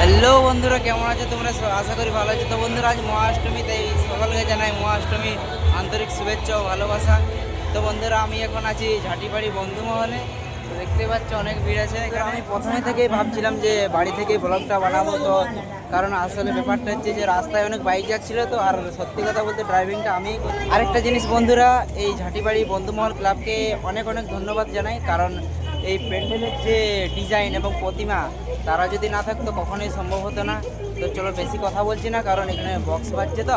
Hello বন্ধুরা, কেমন আছো তোমরা? আশা করি ভালো আছো। তো বন্ধুরা, আজ মহাষ্টমী, তাই সকলকে জানাই মহাষ্টমী আন্তরিক শুভেচ্ছা ও ভালোবাসা। তো বন্ধুরা, আমি এখন আছি ঝাঁটিবাড়ি বন্ধুমহলে। তো দেখতে পাচ্ছ অনেক ভিড় আছে। আমি প্রথমে থেকেই ভাবছিলাম যে বাড়ি থেকে ব্লগটা বানাবো, তো কারণ আসলে ব্যাপারটা হচ্ছে যে রাস্তায় অনেক বাইক যাচ্ছিলো, তো আর সত্যি কথা বলতে ড্রাইভিংটা আমিই করছি। আরেকটা জিনিস বন্ধুরা, এই ঝাঁটিবাড়ি বন্ধুমহল ক্লাবকে অনেক অনেক ধন্যবাদ জানাই, কারণ এই প্যান্ডেলের যে ডিজাইন এবং প্রতিমা, তারা যদি না থাকতো কখনোই সম্ভব হতো না। তো চলো বেশি কথা বলছি না, কারণ এখানে বক্স বাজছে, তো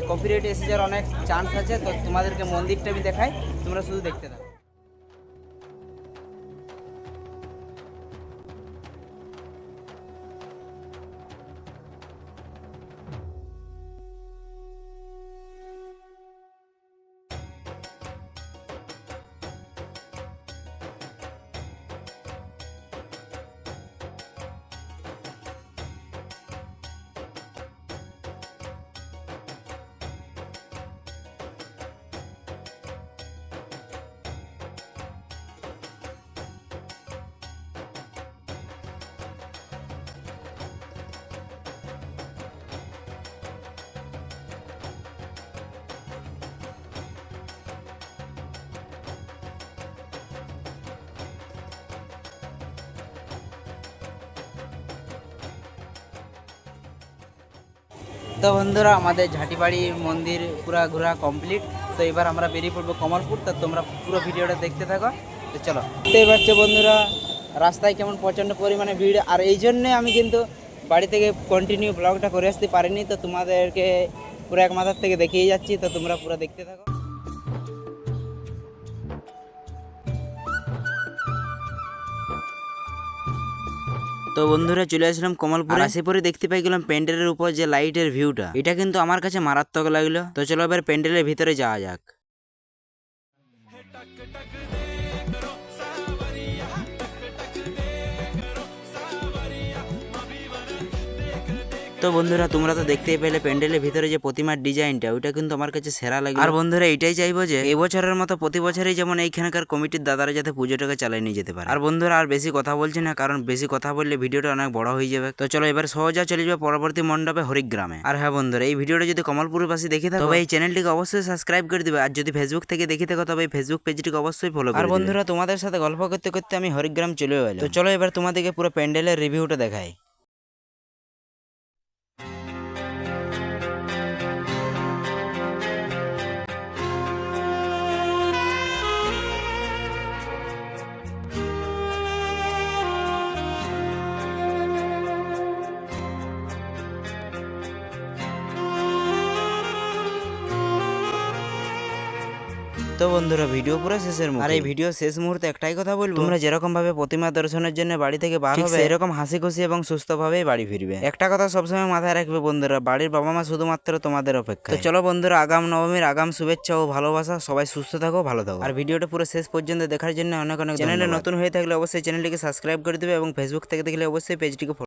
কপিরাইট এসে যাওয়ার অনেক চান্স আছে। তো তোমাদেরকে মন্দিরটা আমি দেখাই, তোমরা শুধু দেখতে থাকো। তো বন্ধুরা, আমাদের ঝাঁটিবাড়ি মন্দির পুরা ঘোরা কমপ্লিট। তো এবার আমরা বেরিয়ে পড়বো কমলপুর। তো তোমরা পুরো ভিডিওটা দেখতে থাকো। তো চলো, দেখতেই পাচ্ছ বন্ধুরা রাস্তায় কেমন প্রচণ্ড পরিমাণে ভিড়। আর এই জন্যে আমি কিন্তু বাড়ি থেকে কন্টিনিউ ব্লগটা করে আসতে পারিনি। তো তোমাদেরকে পুরো এক মাথার থেকে দেখিয়ে যাচ্ছি, তো তোমরা পুরো দেখতে থাকো। তো বন্ধুরা, চলে আসলাম কমলপুরে। আসে পরে দেখতে পাই গেলাম প্যান্ডেলের উপর যে লাইটের ভিউটা, এটা কিন্তু আমার কাছে মারাত্মক লাগলো। তো চলো এবার প্যান্ডেলের ভিতরে যাওয়া যাক। তো বন্ধুরা, তোমরা তো দেখতেই পেলে প্যান্ডেলের ভিতরে যে প্রতিমার ডিজাইনটা, ওইটা কিন্তু আমার কাছে সেরা লাগে। আর বন্ধুরা, এটাই চাইবো যে এই বছরের মতো প্রতি বছরই যেমন এইখানকার কমিটির দাদারা যাতে পুজোটাকে চালিয়ে নিয়ে যেতে পারে। আর বন্ধুরা, আর বেশি কথা বলছি না, কারণ বেশি কথা বললে ভিডিওটা অনেক বড় হয়ে যাবে। তো চলো এবার সহজা চলে যাবে পরবর্তী মণ্ডপে হরিগ্রামে। আর হ্যাঁ বন্ধুরা, এই ভিডিওটা যদি কমলপুরের পাশে দেখে থাকো, তবে এই চ্যানেলটিকে অবশ্যই সাবস্ক্রাইব করে দিবে। আর যদি ফেসবুক থেকে দেখে থাকো, তবে এই ফেসবুক পেজটিকে অবশ্যই ফলো করে। আর বন্ধুরা, তোমাদের সাথে গল্প করতে করতে আমি হরিগ্রাম চলে এলাম। তো চলো এবার তোমাদেরকে পুরো প্যান্ডেলের রিভিউটা দেখাই। তো বন্ধুরা, ভিডিও পুরো শেষের মুখে। আর এই ভিডিও শেষ মুহূর্তে একটাই কথা বলবো, তোমরা যেরকম ভাবে প্রতিমা দর্শনের জন্য বাড়ি থেকে বার হবে, এরকম হাসি খুশি এবং সুস্থ ভাবেই বাড়ি ফিরবে। একটা কথা সবসময় মাথায় রাখবে বন্ধুরা, বাড়ির বাবা মা শুধুমাত্র তোমাদের অপেক্ষা। তো চলো বন্ধুরা, আগাম নবমীর আগাম শুভেচ্ছা ও ভালোবাসা। সবাই সুস্থ থাকো, ভালো থাকো। আর ভিডিওটা পুরো শেষ পর্যন্ত দেখার জন্য অনেক অনেক। চ্যানেলে নতুন হয়ে থাকলে অবশ্যই চ্যানেলটিকে সাবস্ক্রাইব করে দেবে এবং ফেসবুক থেকে দেখলে অবশ্যই পেজটিকে